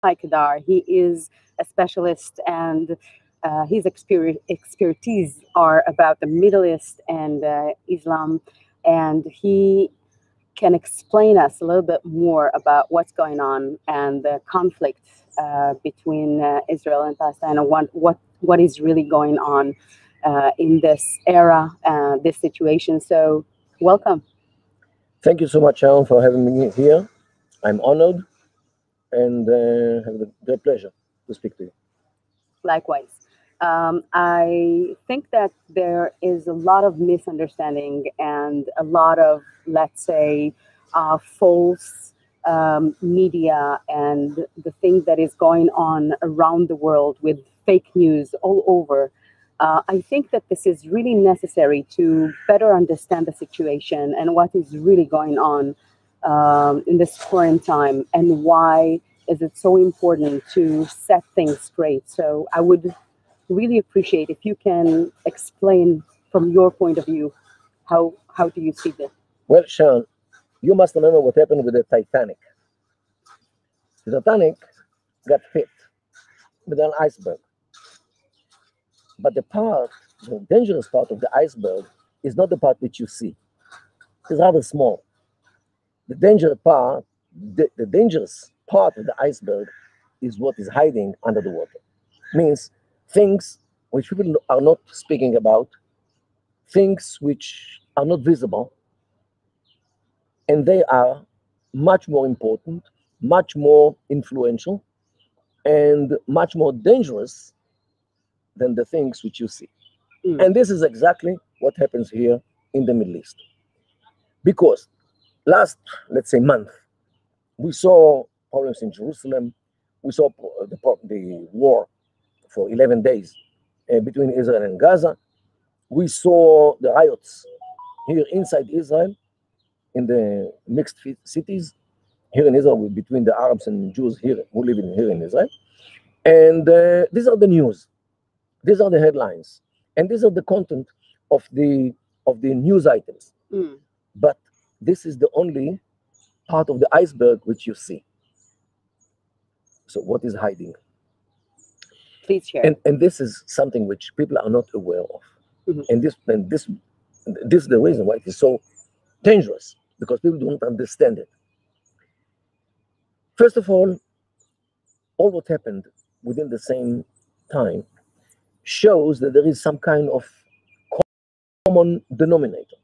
Kedar. He is a specialist, and his expertise are about the Middle East and Islam, and he can explain us a little bit more about what's going on and the conflict between Israel and Palestine, and what is really going on in this era, this situation. So, welcome. Thank you so much, Sharon, for having me here. I'm honored and have the great pleasure to speak to you. Likewise. I think that there is a lot of misunderstanding and a lot of, let's say, false media and the thing that is going on around the world with fake news all over. I think that this is really necessary to better understand the situation and what is really going on in this current time, and why is it so important to set things straight. So I would really appreciate if you can explain from your point of view, how do you see this? Well, Sharon, you must remember what happened with the Titanic. The Titanic got hit with an iceberg, but the dangerous part of the iceberg is not the part which you see. It's rather small. The the dangerous part of the iceberg is what is hiding under the water. Means things which people are not speaking about, things which are not visible, and they are much more important, much more influential, and much more dangerous than the things which you see. And this is exactly what happens here in the Middle East. Because last, let's say, month, we saw problems in Jerusalem. We saw the war for 11 days between Israel and Gaza. We saw the riots here inside Israel in the mixed cities here in Israel between the Arabs and Jews here who live here in Israel. And these are the news. These are the headlines. And these are the content of the news items. But this is the only part of the iceberg which you see. So what is hiding? Please share. And this is something which people are not aware of. And this is the reason why it is so dangerous, because people don't understand it. First of all what happened within the same time shows that there is some kind of common denominator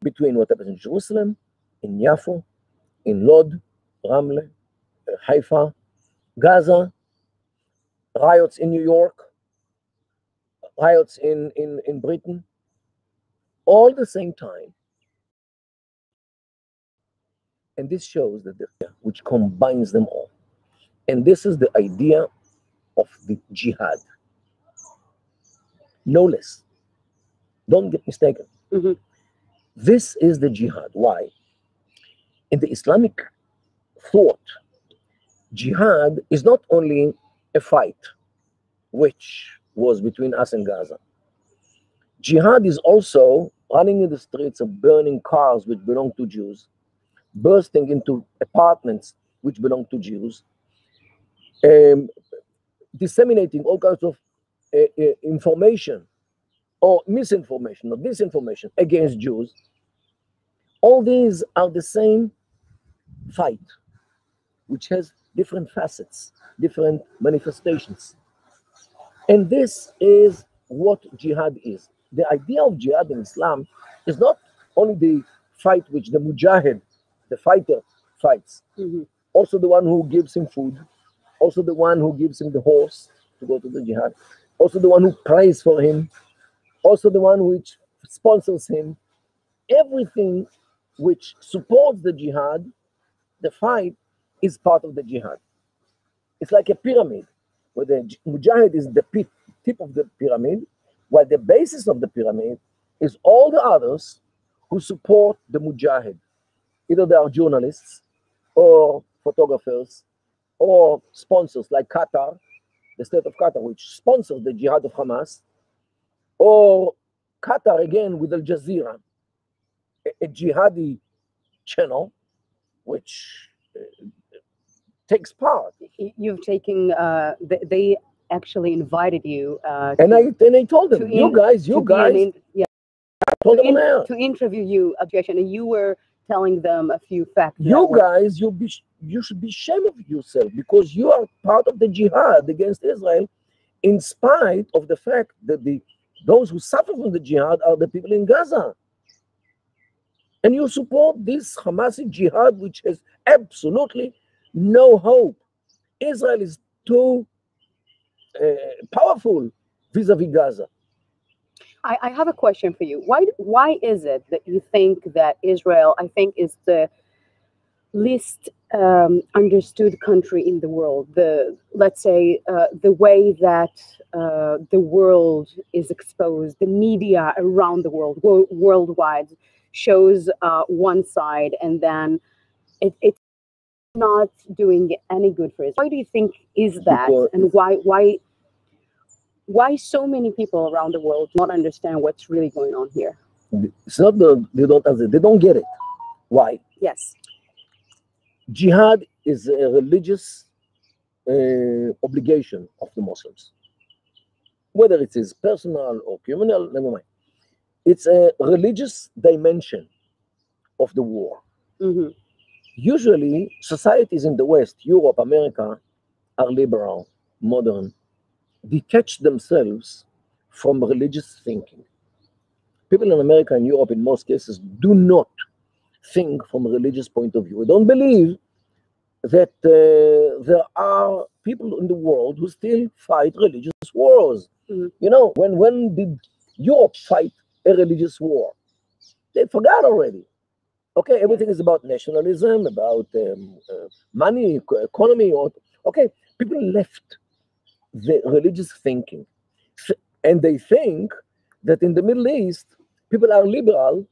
between what happened in Jerusalem, in Yafo, in Lod, Ramle, Haifa, Gaza, riots in New York, riots in Britain, all the same time. And this shows that which combines them all. And this is the idea of the jihad. No less. Don't get mistaken. This is the jihad. Why? In the Islamic thought, jihad is not only a fight, which was between us and Gaza. Jihad is also running in the streets of burning cars which belong to Jews, bursting into apartments which belong to Jews, disseminating all kinds of information or misinformation or disinformation against Jews. All these are the same fight, which has different facets, different manifestations. And this is what jihad is. The idea of jihad in Islam is not only the fight which the mujahid, the fighter, fights, also the one who gives him food, also the one who gives him the horse to go to the jihad, also the one who prays for him, also the one which sponsors him. Everything which supports the jihad, the fight, is part of the jihad. It's like a pyramid, where the mujahid is the tip of the pyramid, while the basis of the pyramid is all the others who support the mujahid. Either they are journalists or photographers or sponsors like Qatar, the state of Qatar, which sponsors the jihad of Hamas, or Qatar again with Al Jazeera, a jihadi channel which takes part. You've taken. They actually invited you. And I told them, to you in- guys, to be an in, yeah, told them on air. to interview you, objection, and you were telling them a few facts. You guys, you should be ashamed of yourself because you are part of the jihad against Israel, in spite of the fact that those who suffer from the jihad are the people in Gaza. And you support this Hamasic jihad, which has absolutely no hope. Israel is too powerful vis-a-vis Gaza. I have a question for you. Why is it that you think that Israel, I think, is the least understood country in the world? Let's say the way that the world is exposed, the media around the world, worldwide, shows one side, and then it's not doing any good for Israel. Why do you think is that, Because and why so many people around the world not understand what's really going on here? it's not they don't get it. Why? Yes. Jihad is a religious obligation of the Muslims, whether it is personal or communal, never mind. It's a religious dimension of the war. Mm-hmm. Usually, societies in the West, Europe, America, are liberal, modern, detach themselves from religious thinking. People in America and Europe, in most cases, do not think from a religious point of view. They don't believe that there are people in the world who still fight religious wars. Mm-hmm. You know, when did Europe fight a religious war? They forgot already. Okay, everything is about nationalism, about money, economy. Okay, people left the religious thinking, and they think that in the Middle East, people are liberal,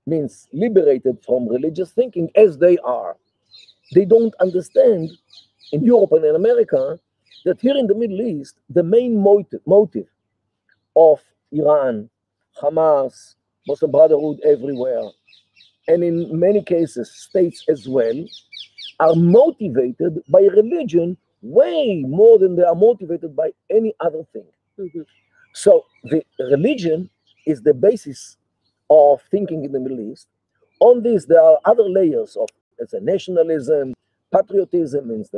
means liberated from religious thinking as they are. They don't understand in Europe and in America that here in the Middle East, the main motive of Iran, Hamas, Muslim Brotherhood everywhere, and in many cases, states as well, are motivated by religion way more than they are motivated by any other thing. Mm-hmm. So the religion is the basis of thinking in the Middle East. On this, there are other layers of nationalism, patriotism, means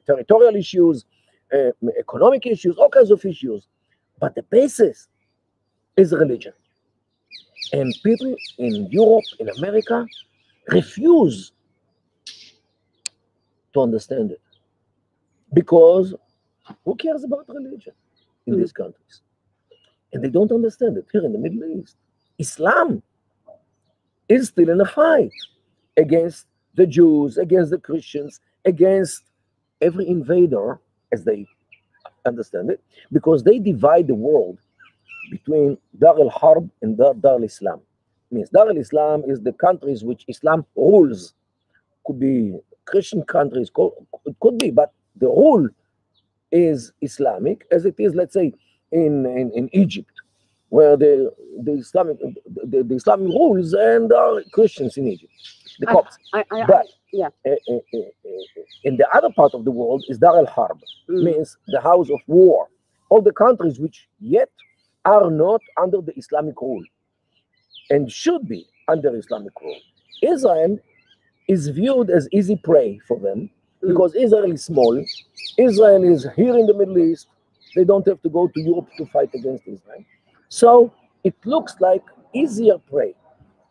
territorial issues, economic issues, all kinds of issues. But the basis is religion. And people in Europe, in America, refuse to understand it. Because who cares about religion in these countries? And they don't understand it. Here in the Middle East, Islam is still in a fight against the Jews, against the Christians, against every invader, as they understand it, because they divide the world between Dar al-Harb and Dar al-Islam. Means Dar al-Islam is the countries which Islam rules. Could be Christian countries, it could be, but the rule is Islamic, as it is, let's say, in Egypt, where the Islamic rules and are Christians in Egypt, the Copts. But in the other part of the world is Dar al-Harb, means the house of war. All the countries which yet are not under the Islamic rule and should be under Islamic rule. Israel is viewed as easy prey for them because Israel is small. Israel is here in the Middle East. They don't have to go to Europe to fight against Israel. So it looks like easier prey.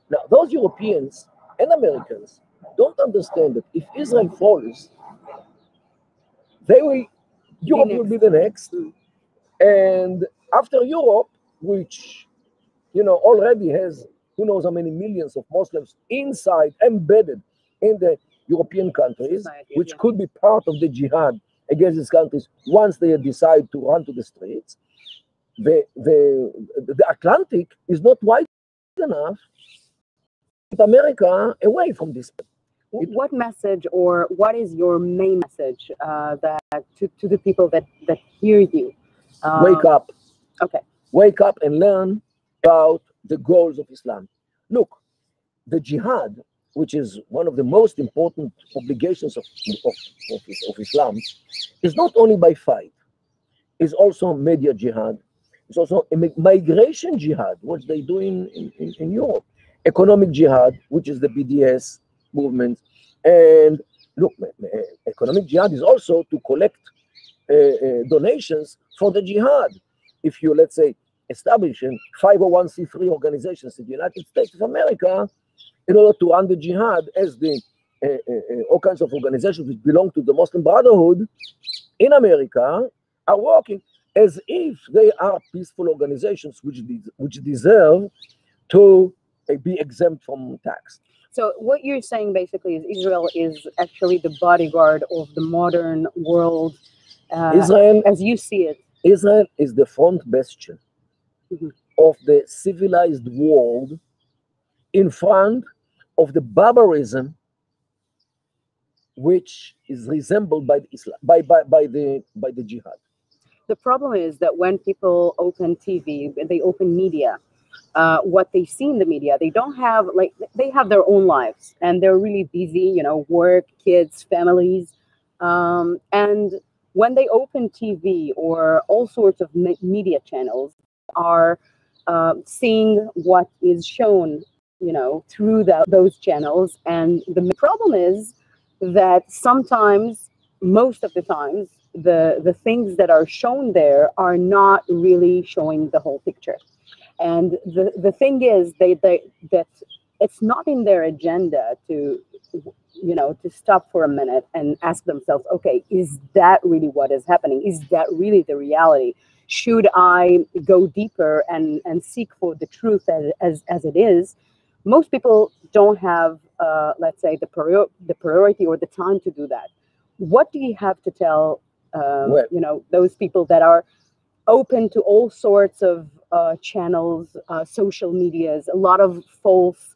Now, those Europeans and Americans don't understand that if Israel falls, Europe will be the next. And after Europe, which already has who knows how many millions of Muslims inside, embedded in the European countries, which could be part of the jihad against these countries once they decide to run to the streets. The Atlantic is not wide enough to keep America away from this. What message, or what is your main message that to the people that hear you? Wake up. Okay. Wake up and learn about the goals of Islam. Look, the jihad which is one of the most important obligations of Islam, is not only by fight, it's also media jihad, it's also a migration jihad, which they do in Europe, economic jihad, which is the BDS movement. And look, economic jihad is also to collect donations for the jihad. If you, let's say, establish 501c3 organizations in the United States of America in order to run the jihad, as the all kinds of organizations which belong to the Muslim Brotherhood in America are working as if they are peaceful organizations which deserve to be exempt from tax. So what you're saying basically is Israel is actually the bodyguard of the modern world, Israel, as you see it. Israel is the front bastion of the civilized world in front of the barbarism which is resembled by the Islam, by the jihad. The problem is that when people open TV, they open media, what they see in the media, they don't have, like, they have their own lives and they're really busy, you know, work, kids, families. And when they open TV or all sorts of media channels are seeing what is shown, you know, through those channels. And the problem is that sometimes, most of the times, the things that are shown there are not really showing the whole picture. And the thing is, that it's not in their agenda to, you know, to stop for a minute and ask themselves, okay, is that really what is happening? Is that really the reality? Should I go deeper and seek for the truth as it is? Most people don't have, let's say, the priority or the time to do that. What do you have to tell, you know, those people that are open to all sorts of channels, social medias, a lot of false,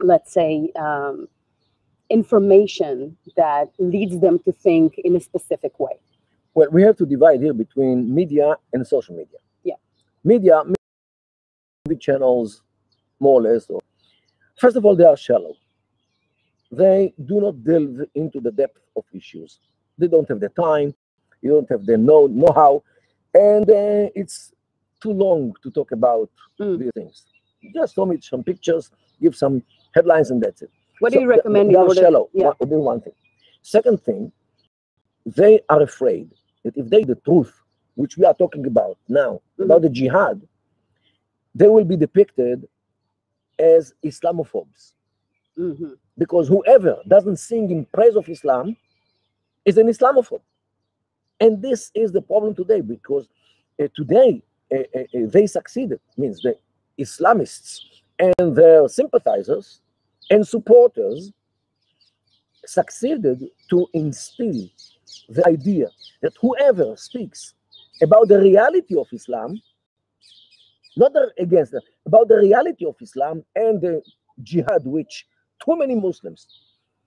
let's say, information that leads them to think in a specific way? Well, we have to divide here between media and social media. Yeah. Media channels, more or less. First of all, they are shallow. They do not delve into the depth of issues. They don't have the time. You don't have the know-how, and it's too long to talk about these things. Just show me some pictures, give some headlines, and that's it. What do you recommend? They are shallow. Yeah. One thing. Second thing, they are afraid that if they the truth, which we are talking about now, about the jihad, they will be depicted as Islamophobes. Because whoever doesn't sing in praise of Islam is an Islamophobe. And this is the problem today, because today they succeeded, means the Islamists and their sympathizers and supporters succeeded to instill the idea that whoever speaks about the reality of Islam, not against them, about the reality of Islam and the jihad, which too many Muslims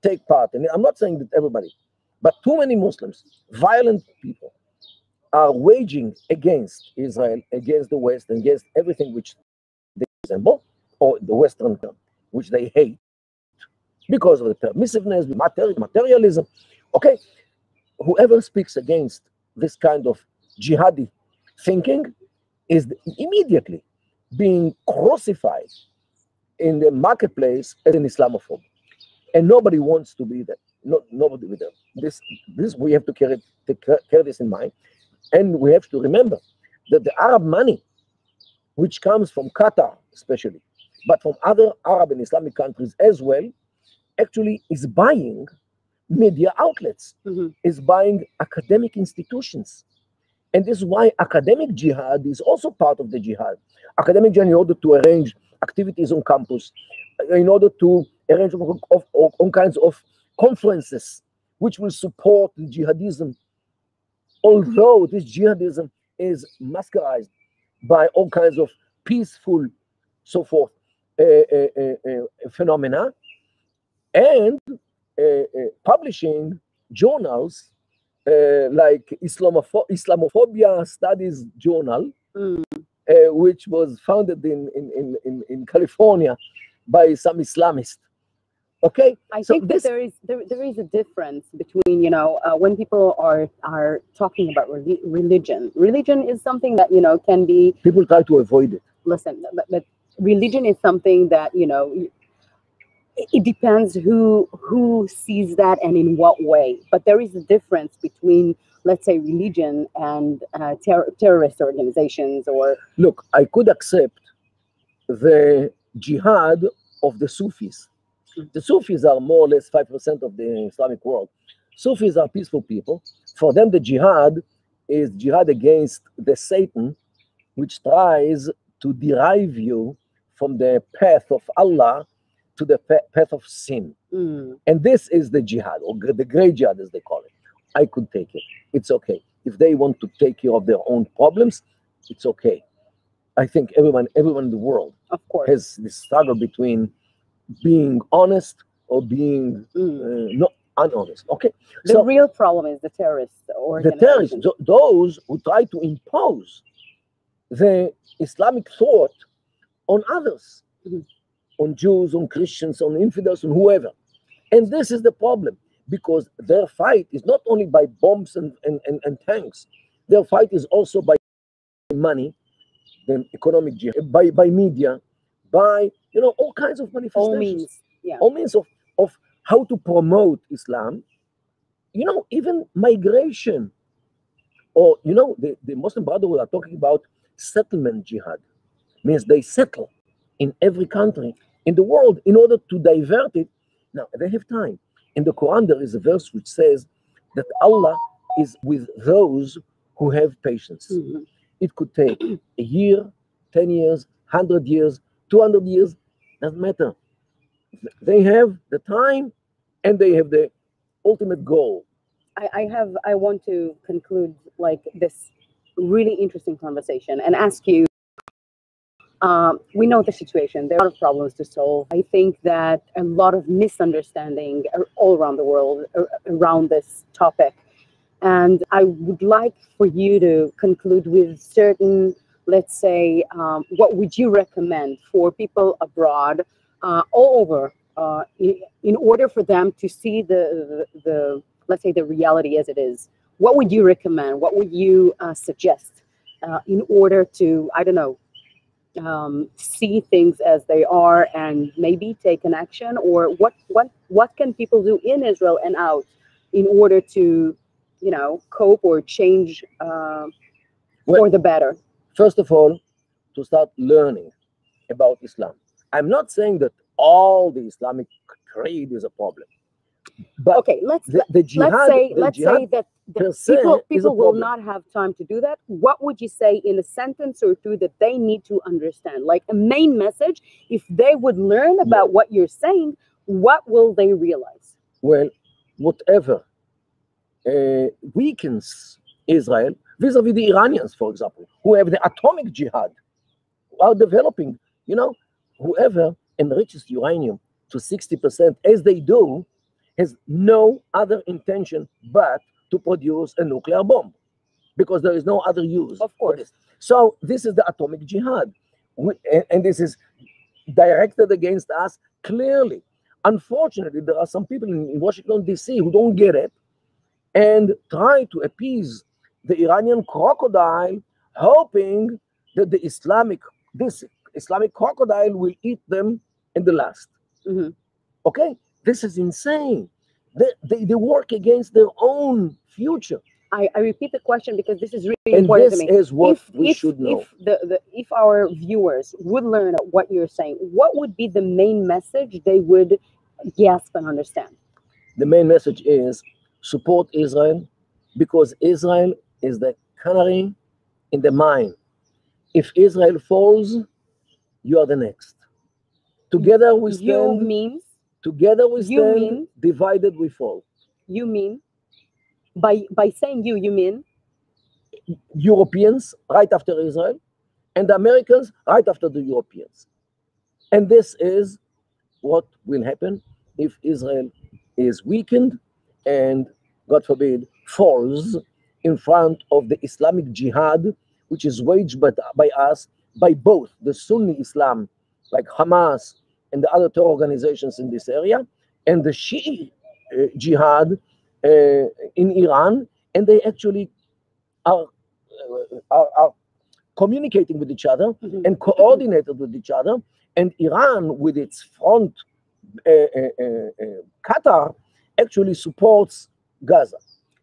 take part in. I'm not saying that everybody, but too many Muslims, violent people, are waging against Israel, against the West, against everything which they resemble, or the Western, which they hate, because of the permissiveness, materialism. Okay, whoever speaks against this kind of jihadi thinking is immediately being crucified in the marketplace as an Islamophobe, and nobody wants to be that. Nobody with them. This we have to carry this in mind, and we have to remember that the Arab money, which comes from Qatar especially, but from other Arab and Islamic countries as well, actually is buying media outlets, is buying academic institutions. And this is why academic jihad is also part of the jihad. Academic jihad, in order to arrange activities on campus, in order to arrange all kinds of conferences which will support the jihadism, although this jihadism is masqueraded by all kinds of peaceful, so forth, phenomena, and publishing journals like Islamophobia Studies Journal, which was founded in California by some Islamist. Okay, I so think that this there is a difference between, when people are talking about religion. Religion is something that, can be, people try to avoid it. listen, but religion is something that, it depends who sees that and in what way. But there is a difference between, let's say, religion and terrorist organizations, or Look, I could accept the jihad of the Sufis. The Sufis are more or less 5% of the Islamic world. Sufis are peaceful people. For them, the jihad is jihad against the Satan, which tries to derive you from the path of Allah to the path of sin. And this is the jihad, or the great jihad, as they call it. I could take it. It's okay. If they want to take care of their own problems, it's okay. I think everyone in the world, of course, has this struggle between being honest or being not unhonest. Okay, the real problem is the terrorists, those who try to impose the Islamic thought on others, on Jews, on Christians, on infidels, on whoever. And this is the problem, because their fight is not only by bombs and tanks. Their fight is also by money, the economic jihad, by media, by all kinds of manifestations, all means of how to promote Islam. Even migration, or the Muslim Brotherhood are talking about settlement jihad, means they settle in every country in the world in order to divert it. Now they have time. In the Quran there is a verse which says that Allah is with those who have patience. It could take a year, 10 years, 100 years, 200 years, doesn't matter. They have the time and they have the ultimate goal. I want to conclude like this really interesting conversation and ask you, we know the situation. There are a lot of problems to solve. I think that a lot of misunderstanding all around the world around this topic. And I would like for you to conclude with certain, let's say, what would you recommend for people abroad, all over, in order for them to see the let's say, the reality as it is? What would you recommend? What would you suggest in order to, I don't know, see things as they are and maybe take an action? Or what can people do in Israel and out in order to cope or change for the better? First of all, to start learning about Islam. I'm not saying that all the Islamic creed is a problem. But okay, let's say that people will not have time to do that. What would you say in a sentence or two that they need to understand? Like a main message, if they would learn about what you're saying, what will they realize? Well, whatever weakens Israel vis-a-vis the Iranians, for example, who have the atomic jihad, are developing, whoever enriches uranium to 60%, as they do, has no other intention but to produce a nuclear bomb, because there is no other use. Of course. So this is the atomic jihad, and this is directed against us clearly. Unfortunately, there are some people in Washington, D.C. who don't get it and try to appease the Iranian crocodile, hoping that this Islamic crocodile will eat them in the last. Okay? This is insane. They work against their own future. I repeat the question because this is really important to me. This is what we should know. If our viewers would learn what you're saying, what would be the main message they would grasp and understand? The main message is support Israel, because Israel is the canary in the mine. If Israel falls, you are the next. Together we stand. Together we stand. Divided we fall. You mean by saying you mean Europeans right after Israel, and the Americans right after the Europeans. And this is what will happen if Israel is weakened and, God forbid, falls in front of the Islamic jihad, which is waged by us, by both the Sunni Islam, like Hamas and the other terror organizations in this area, and the Shi'i jihad in Iran, and they actually are, are communicating with each other and coordinated with each other. And Iran, with its front, Qatar, actually supports Gaza.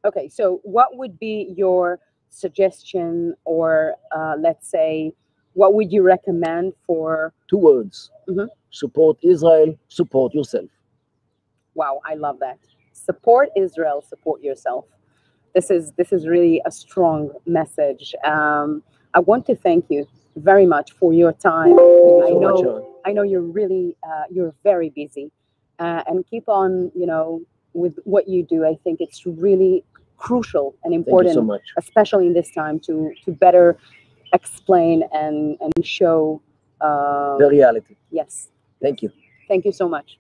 Okay, so what would be your suggestion, or let's say, what would you recommend for? 2 words: support Israel, support yourself. Wow, I love that. Support Israel, support yourself. This is really a strong message. I want to thank you very much for your time. Thank you I so much, know Sharon. I know you're really you're very busy, and keep on, with what you do. I think it's really crucial and Thank you so important, much. especially in this time, to better explain and show. The reality. Yes. Thank you. Thank you so much.